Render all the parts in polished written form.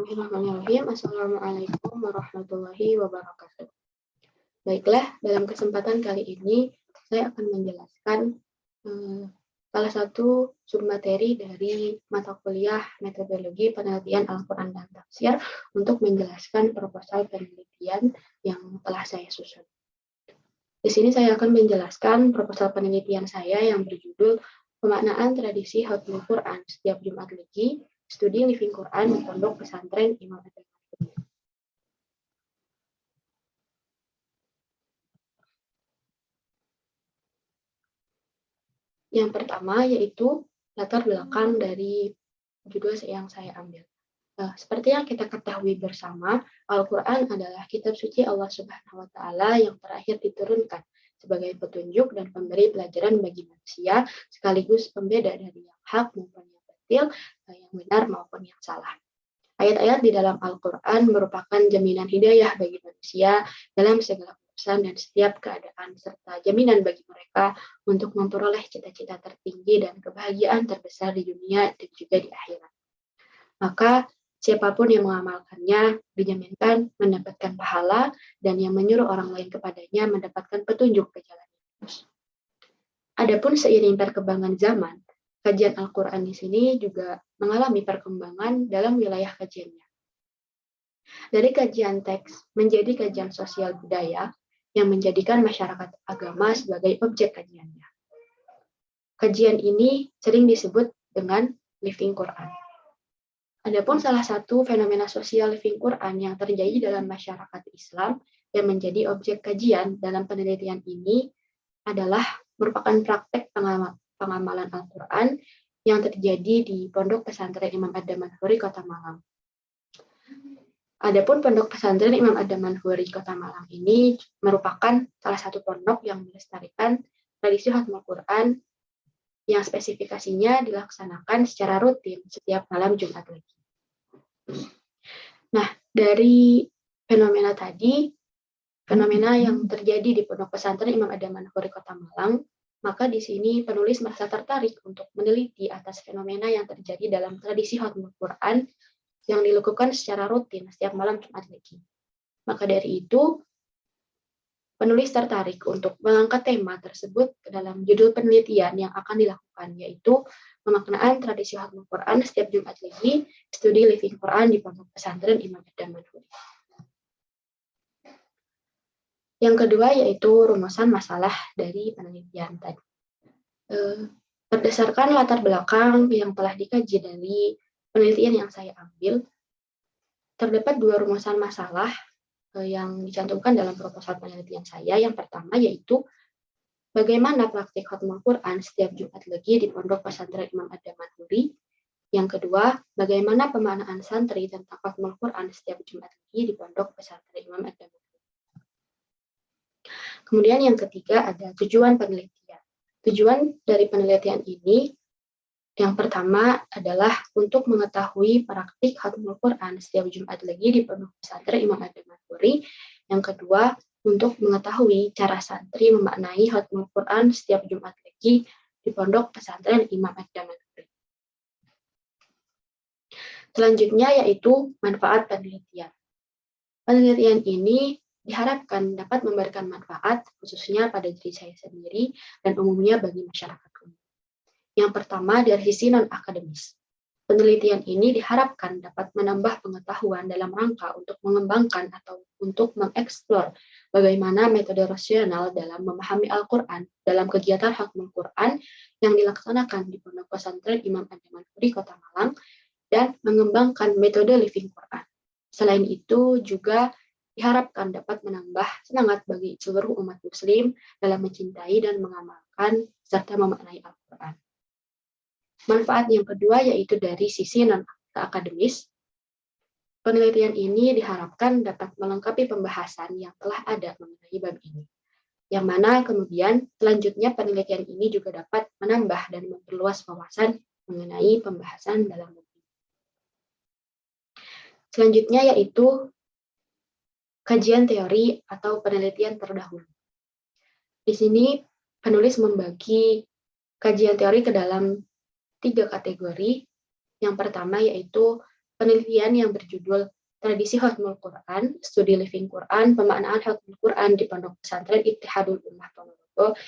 Bismillahirrahmanirrahim. Assalamualaikum warahmatullahi wabarakatuh. Baiklah, dalam kesempatan kali ini saya akan menjelaskan salah satu submateri dari mata kuliah metodologi penelitian Al-Quran dan Tafsir untuk menjelaskan proposal penelitian yang telah saya susun. Di sini saya akan menjelaskan proposal penelitian saya yang berjudul Pemaknaan Tradisi Khatmul Quran Setiap Jumat Legi, Studi Living Quran di Pondok Pesantren Imam Adaman Huri. Yang pertama yaitu latar belakang dari judul yang saya ambil. Seperti yang kita ketahui bersama, Al-Quran adalah kitab suci Allah Subhanahu wa Ta'ala yang terakhir diturunkan sebagai petunjuk dan pemberi pelajaran bagi manusia, sekaligus pembeda dari yang hak maupun yang batil, yang benar maupun yang salah. Ayat-ayat di dalam Al-Quran merupakan jaminan hidayah bagi manusia dalam segala urusan dan setiap keadaan, serta jaminan bagi mereka untuk memperoleh cita-cita tertinggi dan kebahagiaan terbesar di dunia dan juga di akhirat. Maka siapapun yang mengamalkannya dijaminkan mendapatkan pahala, dan yang menyuruh orang lain kepadanya mendapatkan petunjuk ke jalan yang lurus. Adapun seiring perkembangan zaman, kajian Al-Quran di sini juga mengalami perkembangan dalam wilayah kajiannya. Dari kajian teks menjadi kajian sosial budaya yang menjadikan masyarakat agama sebagai objek kajiannya. Kajian ini sering disebut dengan Living Quran. Adapun salah satu fenomena sosial Living Quran yang terjadi dalam masyarakat Islam yang menjadi objek kajian dalam penelitian ini adalah merupakan praktek pengamalan Al-Quran yang terjadi di Pondok Pesantren Imam Adaman Huri, Kota Malang. Adapun Pondok Pesantren Imam Adaman Huri, Kota Malang ini merupakan salah satu pondok yang melestarikan tradisi Khatmul Quran yang spesifikasinya dilaksanakan secara rutin setiap malam Jumat Legi. Nah, dari fenomena tadi, fenomena yang terjadi di Pondok Pesantren Imam Adaman Huri, Kota Malang, maka di sini penulis merasa tertarik untuk meneliti atas fenomena yang terjadi dalam tradisi Khatmul Quran yang dilakukan secara rutin setiap malam Jumat Legi. Maka dari itu, penulis tertarik untuk mengangkat tema tersebut ke dalam judul penelitian yang akan dilakukan, yaitu Pemaknaan Tradisi Khatmul Quran Setiap Jumat Legi, Studi Living Quran di Pondok Pesantren Imam Adaman Huri. Yang kedua yaitu rumusan masalah dari penelitian tadi. Berdasarkan latar belakang yang telah dikaji dari penelitian yang saya ambil, terdapat dua rumusan masalah yang dicantumkan dalam proposal penelitian saya. Yang pertama yaitu bagaimana praktik Khatmul Quran setiap Jumat Legi di Pondok Pesantren Imam Adaman Huri. Yang kedua, bagaimana pemaknaan santri tentang Khatmul Quran setiap Jumat Legi di Pondok Pesantren Imam Adaman Huri. Kemudian yang ketiga ada tujuan penelitian. Tujuan dari penelitian ini yang pertama adalah untuk mengetahui praktik Khatmul Quran setiap Jumat Legi di Pondok Pesantren Imam Adaman Huri. Yang kedua, untuk mengetahui cara santri memaknai Khatmul Quran setiap Jumat Legi di Pondok Pesantren Imam Adaman Huri. Selanjutnya yaitu manfaat penelitian. Penelitian ini diharapkan dapat memberikan manfaat khususnya pada diri saya sendiri dan umumnya bagi masyarakat umum. Yang pertama dari sisi non-akademis. Penelitian ini diharapkan dapat menambah pengetahuan dalam rangka untuk mengembangkan atau untuk mengeksplor bagaimana metode rasional dalam memahami Al-Quran dalam kegiatan Khatmul Quran yang dilaksanakan di Pondok Pesantren Imam Adaman Huri, Kota Malang, dan mengembangkan metode Living Quran. Selain itu juga diharapkan dapat menambah semangat bagi seluruh umat muslim dalam mencintai dan mengamalkan serta memaknai Al-Quran. Manfaat yang kedua yaitu dari sisi non-akademis. Penelitian ini diharapkan dapat melengkapi pembahasan yang telah ada mengenai bab ini. Yang mana kemudian selanjutnya penelitian ini juga dapat menambah dan memperluas wawasan mengenai pembahasan dalam bab ini. Selanjutnya yaitu kajian teori atau penelitian terdahulu. Di sini penulis membagi kajian teori ke dalam 3 kategori. Yang pertama yaitu penelitian yang berjudul Tradisi Khatmul Quran, Studi Living Quran, Pemaknaan Khatmul Quran di Pondok Pesantren Ittihadul Ummah Ponorogo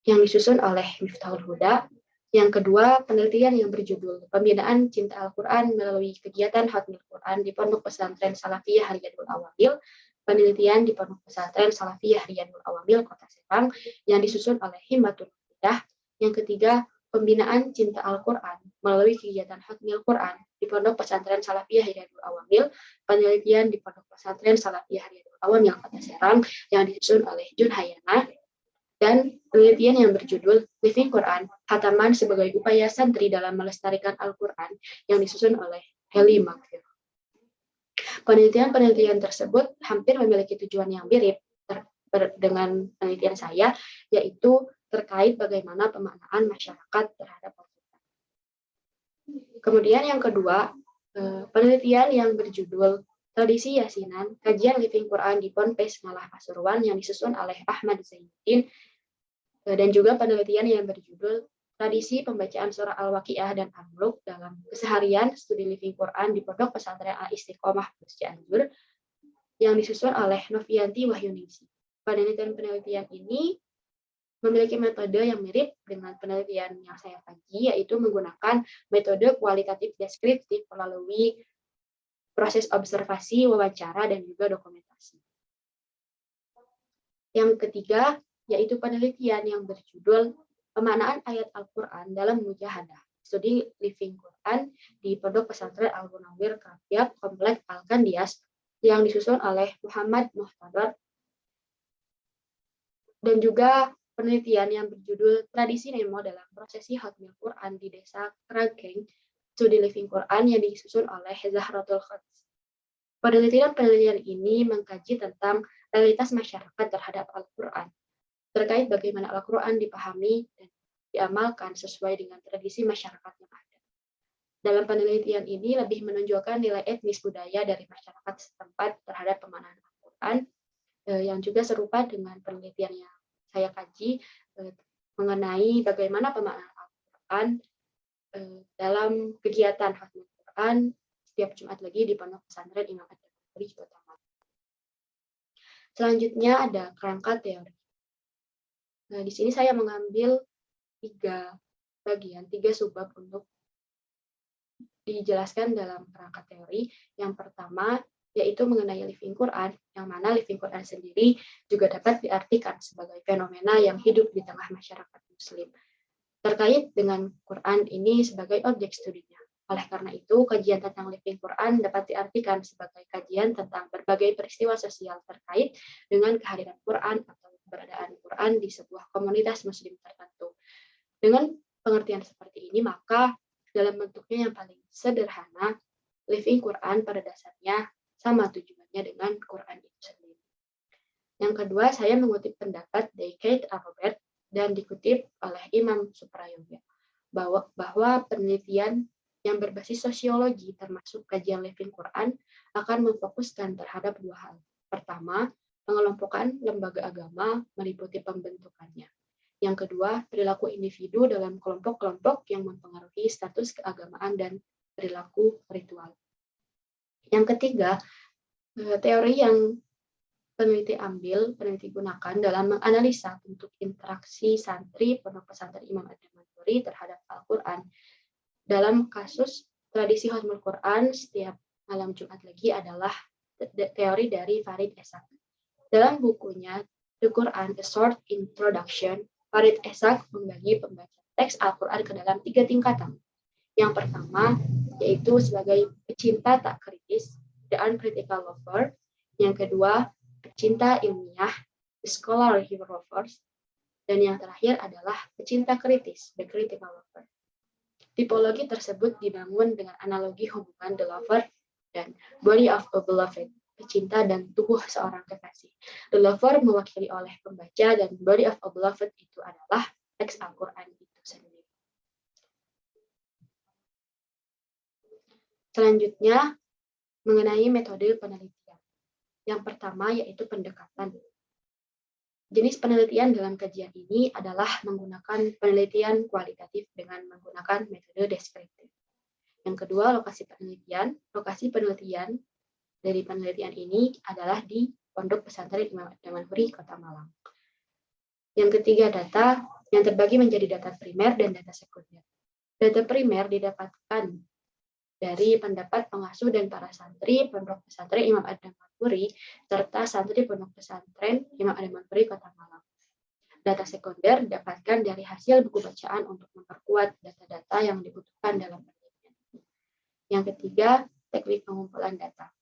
yang disusun oleh Miftahul Huda. Yang kedua, penelitian yang berjudul Pembinaan Cinta Al-Quran melalui kegiatan Khatmul Quran di Pondok Pesantren Salafiyah Riyadul Awamil, penelitian di Pondok Pesantren Salafiyah Riyadul Awamil, Kota Serang, yang disusun oleh Himmatul Huda. Yang ketiga, Pembinaan Cinta Al-Quran melalui kegiatan Khatmul Quran di Pondok Pesantren Salafiyah Riyadul Awamil, penelitian di Pondok Pesantren Salafiyah Riyadul Awamil, Kota Serang, yang disusun oleh Jun Hayana. Dan penelitian yang berjudul Living Quran, Khataman sebagai upaya santri dalam melestarikan Al-Quran yang disusun oleh Heli Makfir. Penelitian-penelitian tersebut hampir memiliki tujuan yang mirip dengan penelitian saya, yaitu terkait bagaimana pemaknaan masyarakat terhadap Al-Quran. Kemudian yang kedua, penelitian yang berjudul Tradisi Yasinan, Kajian Living Quran di Ponpes Malah Pasuruan yang disusun oleh Ahmad Zainuddin, dan juga penelitian yang berjudul Tradisi Pembacaan Surah Al-Waqiah dan Al-Mulk dalam Keseharian Studi Living Quran di Pondok Pesantren Al-Istiqomah Cianjur yang disusun oleh Novianti Wahyuningsi. Penelitian-penelitian ini memiliki metode yang mirip dengan penelitian yang saya kaji, yaitu menggunakan metode kualitatif deskriptif melalui proses observasi, wawancara, dan juga dokumentasi. Yang ketiga, yaitu penelitian yang berjudul Pemaknaan Ayat Al-Quran dalam Mujahadah, Studi Living Quran di Pondok Pesantren Al-Munawwir Kafiab, Komplek Al-Kandias, yang disusun oleh Muhammad Muhtadar, dan juga penelitian yang berjudul Tradisi Nemo dalam Prosesi Khatmul Quran di Desa Krageng, Studi Living Quran yang disusun oleh Zahratul Khads. Penelitian-penelitian ini mengkaji tentang realitas masyarakat terhadap Al-Quran, terkait bagaimana Al-Quran dipahami dan diamalkan sesuai dengan tradisi masyarakat yang ada. Dalam penelitian ini lebih menonjolkan nilai etnis budaya dari masyarakat setempat terhadap pemaknaan Al-Quran, yang juga serupa dengan penelitian yang saya kaji mengenai bagaimana pemaknaan Al-Quran dalam kegiatan Khatmul Quran setiap Jumat lagi di Pondok Pesantren Imam Ad-Dauri, Kota Malang. Selanjutnya ada kerangka teori. Nah, di sini saya mengambil 3 bagian, 3 subbab untuk dijelaskan dalam kerangka teori. Yang pertama, yaitu mengenai Living Quran, yang mana Living Quran sendiri juga dapat diartikan sebagai fenomena yang hidup di tengah masyarakat Muslim. Terkait dengan Quran ini sebagai objek studinya. Oleh karena itu, kajian tentang Living Quran dapat diartikan sebagai kajian tentang berbagai peristiwa sosial terkait dengan kehadiran Quran atau keberadaan Quran di sebuah komunitas Muslim tertentu. Dengan pengertian seperti ini, maka dalam bentuknya yang paling sederhana, Living Quran pada dasarnya sama tujuannya dengan Quran itu sendiri. Yang kedua, saya mengutip pendapat Kate Robert dan dikutip oleh Imam Suprayoga bahwa penelitian yang berbasis sosiologi termasuk kajian Living Quran akan memfokuskan terhadap 2 hal. Pertama, pengelompokan lembaga agama meliputi pembentukannya. Yang kedua, perilaku individu dalam kelompok-kelompok yang mempengaruhi status keagamaan dan perilaku ritual. Yang ketiga, teori yang peneliti gunakan dalam menganalisa bentuk interaksi santri Pondok Pesantren Imam Ad-Dauri terhadap Al-Quran. Dalam kasus tradisi Khatmul Quran setiap malam Jumat lagi adalah teori dari Farid Esak. Dalam bukunya The Quran, A Short Introduction, Farid Esak membagi pembaca teks Al-Quran ke dalam 3 tingkatan. Yang pertama, yaitu sebagai pecinta tak kritis, the uncritical lover. Yang kedua, pecinta ilmiah, the scholarly lovers. Dan yang terakhir adalah pecinta kritis, the critical lover. Tipologi tersebut dibangun dengan analogi hubungan the lover dan body of a beloved, pecinta dan tubuh seorang kekasih. The lover mewakili oleh pembaca dan body of a beloved itu adalah teks Al-Quran itu sendiri. Selanjutnya, mengenai metode penelitian. Yang pertama yaitu pendekatan. Jenis penelitian dalam kajian ini adalah menggunakan penelitian kualitatif dengan menggunakan metode deskriptif. Yang kedua, lokasi penelitian. Lokasi penelitian dari penelitian ini adalah di Pondok Pesantren Imam Ad Damanhuri, Kota Malang. Yang ketiga, data yang terbagi menjadi data primer dan data sekunder. Data primer didapatkan dari pendapat pengasuh dan para santri Pondok Pesantren Imam Ad Damanhuri serta santri Pondok Pesantren Imam Ad Damanhuri, Kota Malang. Data sekunder didapatkan dari hasil buku bacaan untuk memperkuat data-data yang dibutuhkan dalam penelitian. Yang ketiga, teknik pengumpulan data.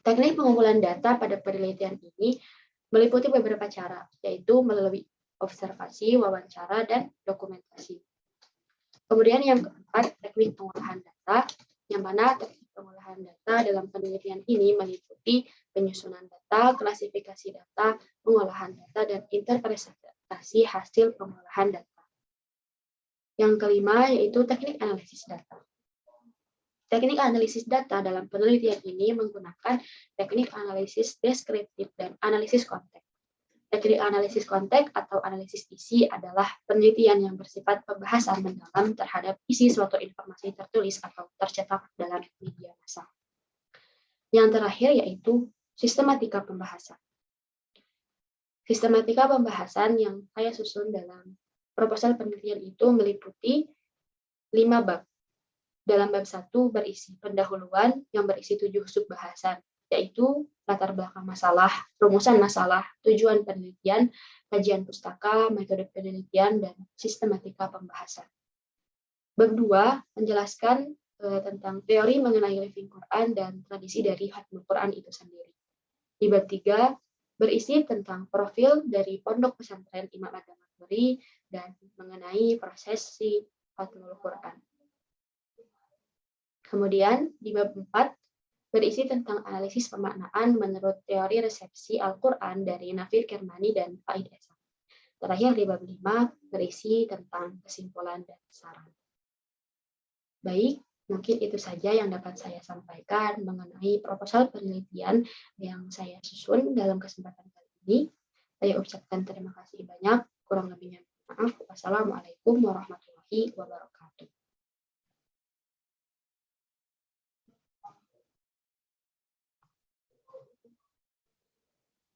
Teknik pengumpulan data pada penelitian ini meliputi beberapa cara, yaitu melalui observasi, wawancara, dan dokumentasi. Kemudian yang keempat, teknik pengolahan data, yang mana teknik pengolahan data dalam penelitian ini meliputi penyusunan data, klasifikasi data, pengolahan data, dan interpretasi hasil pengolahan data. Yang kelima yaitu teknik analisis data. Teknik analisis data dalam penelitian ini menggunakan teknik analisis deskriptif dan analisis konteks. Teknik analisis konteks atau analisis isi adalah penelitian yang bersifat pembahasan mendalam terhadap isi suatu informasi tertulis atau tercetak dalam media massa. Yang terakhir yaitu sistematika pembahasan. Sistematika pembahasan yang saya susun dalam proposal penelitian itu meliputi 5 bab. Dalam bab 1 berisi pendahuluan yang berisi 7 subbahasan, yaitu latar belakang masalah, rumusan masalah, tujuan penelitian, kajian pustaka, metode penelitian, dan sistematika pembahasan. Bab 2 menjelaskan tentang teori mengenai living Quran dan tradisi dari Khatmul Quran itu sendiri. Di bab 3 berisi tentang profil dari Pondok Pesantren Imam Ad Damanhuri dan mengenai prosesi Khatmul Quran. Kemudian di bab 4 berisi tentang analisis pemaknaan menurut teori resepsi Al-Quran dari Nafir Kermani dan Faid Esa. Terakhir di bab 5 berisi tentang kesimpulan dan saran. Baik, mungkin itu saja yang dapat saya sampaikan mengenai proposal penelitian yang saya susun dalam kesempatan kali ini. Saya ucapkan terima kasih banyak, kurang lebihnya maaf. Wassalamualaikum warahmatullahi wabarakatuh.